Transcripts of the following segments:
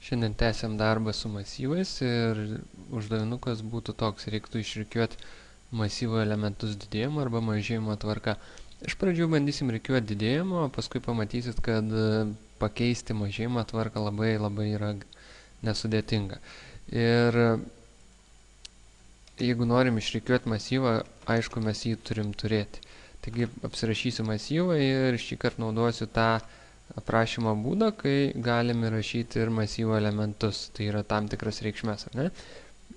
Šiandien tęsiam darbą su masyvais ir uždavinukas būtų toks, reiktų išrikiuoti masyvo elementus didėjimo arba mažėjimo tvarka. Iš pradžių bandysim rikiuoti didėjimo, o paskui pamatysit, kad pakeisti mažėjimo tvarką labai yra nesudėtinga. Ir jeigu norim išrikiuoti masyvą, aišku, mes jį turim turėti. Taigi apsirašysiu masyvą ir šį kartą naudosiu tą aprašymo būdą, kai galim įrašyti ir masyvo elementus, tai yra tam tikras reikšmes, ar ne?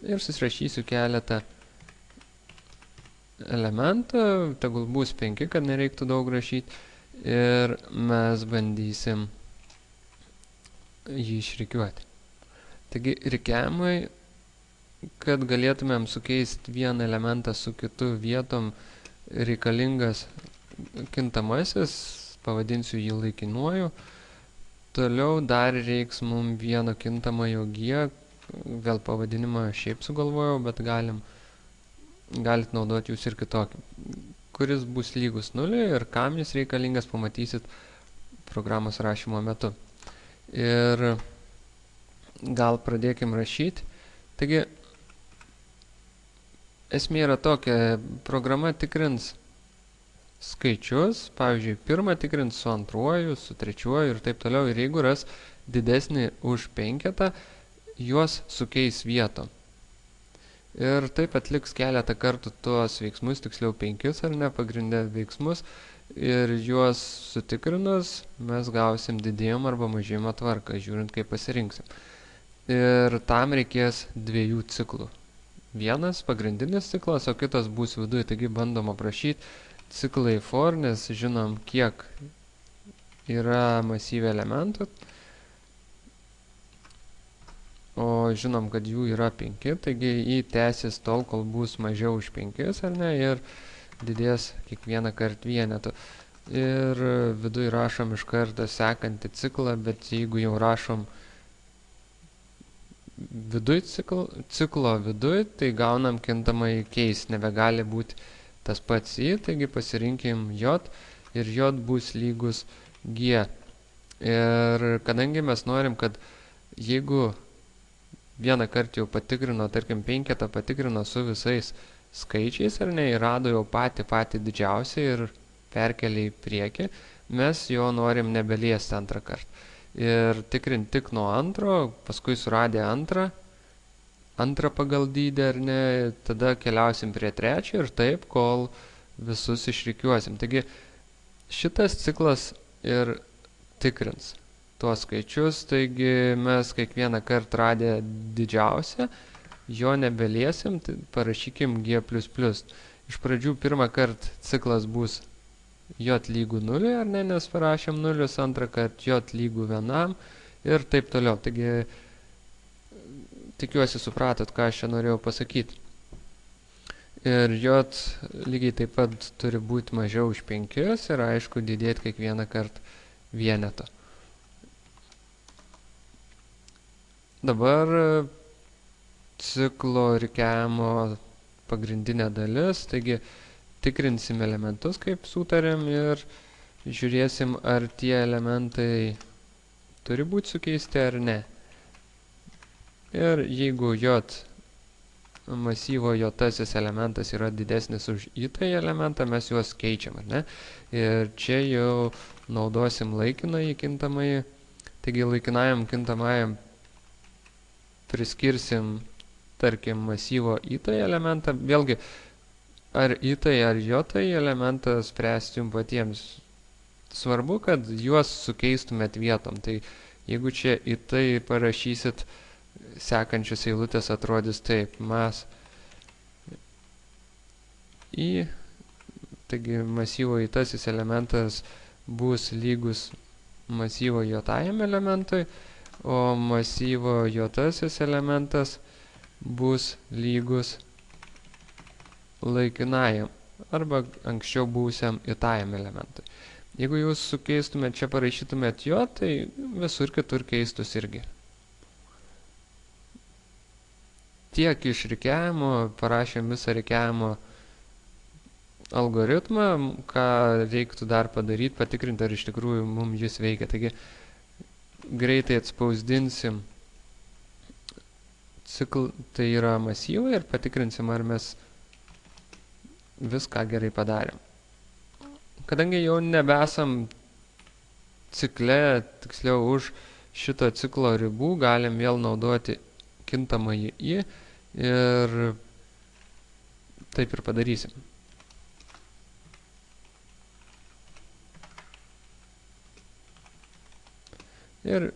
Ir susirašysiu keletą elementą, tegul bus 5, kad nereiktų daug rašyti, ir mes bandysim jį išrikiuoti. Taigi rikiavimui, kad galėtumėm sukeisti vieną elementą su kitu vietom, reikalingas kintamasis, pavadinsiu jį laikinuoju. Toliau dar reiks mums vieno kintamojo g, vėl pavadinimą šiaip sugalvojau, bet galit naudoti jūs ir kitokį, kuris bus lygus 0 ir kam jis reikalingas, pamatysit programos rašymo metu. Ir gal pradėkim rašyti. Taigi, esmė yra tokia, programa tikrins skaičius, pavyzdžiui, pirmą tikrins su antruoju, su trečiuoju ir taip toliau, ir jeigu ras didesnį už 5, juos sukeis vietom. Ir taip atliks keletą kartų tuos veiksmus, tiksliau 5 ar ne, pagrindė veiksmus, ir juos sutikrinus mes gausim didėjimo arba mažėjimo tvarką, žiūrint kaip pasirinksim. Ir tam reikės 2 ciklų. Vienas pagrindinis ciklas, o kitas bus viduje, taigi bandom aprašyti ciklai for, nes žinom, kiek yra masyve elementų, o žinom, kad jų yra 5, taigi jį tęsis tol, kol bus mažiau už 5, ar ne, ir didės kiekvieną kartą vienetu. Ir viduje rašom iš karto sekantį ciklą, bet jeigu jau rašom ciklo viduje, tai gaunam kintamąjį keis, nebegali būti tas pats i, taigi pasirinkim j ir j bus lygus g. Ir kadangi mes norim, kad jeigu vieną kartą jau patikrino, tarkim 5 patikrino su visais skaičiais, ar ne, ir rado jau patį didžiausią ir perkelė į priekį, mes jo norim nebeliesti antrą kartą. Ir tikrint tik nuo antro, paskui suradę antrą pagal dydį, ar ne, tada keliausim prie trečio ir taip, kol visus išrikiuosim. Taigi šitas ciklas ir tikrins tuos skaičius, taigi mes kiekvieną kartą radę didžiausią, jo nebeliesim, tai parašykim g++. Iš pradžių pirmą kartą ciklas bus j lygų 0, ar ne, nes parašėm 0, antrą kartą j lygų 1 ir taip toliau. Taigi tikiuosi supratot, ką aš čia norėjau pasakyti. Ir j lygiai taip pat turi būti mažiau už 5 ir aišku didėti kiekvieną kartą vienetą. Dabar ciklo rikiavimo pagrindinė dalis, taigi tikrinsim elementus, kaip sutarėm, ir žiūrėsim, ar tie elementai turi būti sukeisti ar ne. Ir jeigu j masyvo j-asis elementas yra didesnis už i-tai elementą, mes juos keičiam, ar ne? Ir čia jau naudosim laikinąjį kintamąjį. Taigi laikinajam kintamajam priskirsim, tarkim, masyvo i-tai elementą. Vėlgi, ar i-tai ar j-tai elementą spręsti jums patiems. Svarbu, kad juos sukeistumėt vietom. Tai jeigu čia i-tai parašysit, sekančios eilutės atrodys taip, mas i, taigi masyvo i-tasis elementas bus lygus masyvo j-tajam elementui, o masyvo j-tasis elementas bus lygus laikinajam arba anksčiau buvusiam i-tajam elementui. Jeigu jūs sukeistumėt, čia parašytumėt j, tai visur kitur keistus irgi. Tiek iš rikiavimo, parašėm visą rikiavimo algoritmą, ką reiktų dar padaryti, patikrinti, ar iš tikrųjų mums jis veikia. Taigi greitai atspausdinsim tai yra masyvai ir patikrinsim, ar mes viską gerai padarėm. Kadangi jau nebesam cikle, tiksliau už šito ciklo ribų, galim vėl naudoti kintamąjį i ir taip ir padarysim. Ir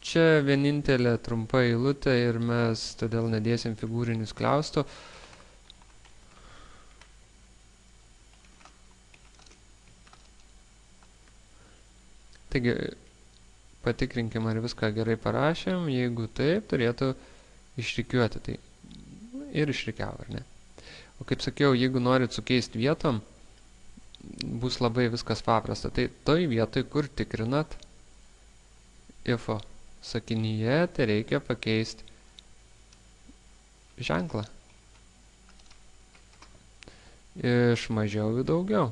čia vienintelė trumpa eilutė ir mes todėl nedėsim figūrinių skliaustų. Taigi, patikrinkim, ar viską gerai parašėm. Jeigu taip, turėtų išrikiuoti. Tai ir išrikiavo, ar ne? O kaip sakiau, jeigu norit sukeisti vietom, bus labai viskas paprasta. Tai toj vietoj, kur tikrinat ifo sakinyje, tai reikia pakeisti ženklą. Iš mažiau į daugiau.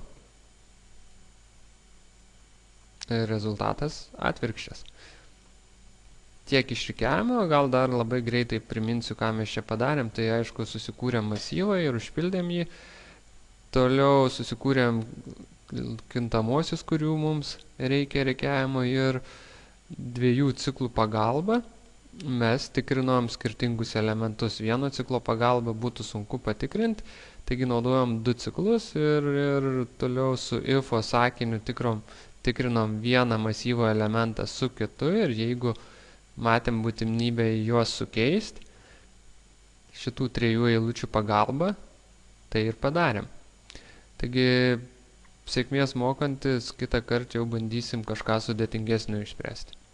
Rezultatas atvirkščias. Tiek išrikiavimo, gal dar labai greitai priminsiu, ką mes čia padarėm. Tai aišku, susikūrėm masyvą ir užpildėm jį. Toliau susikūrėm kintamosius, kurių mums reikia rikiavimo, ir dviejų ciklų pagalba mes tikrinom skirtingus elementus. Vieno ciklo pagalba būtų sunku patikrinti, taigi naudojom du ciklus ir toliau su ifo sakiniu tikrinom vieną masyvo elementą su kitu, ir jeigu matėm būtinybę juos sukeisti šitų trijų eilučių pagalba, tai ir padarėm. Taigi, sėkmės mokantis, kitą kartą jau bandysim kažką sudėtingesnio išspręsti.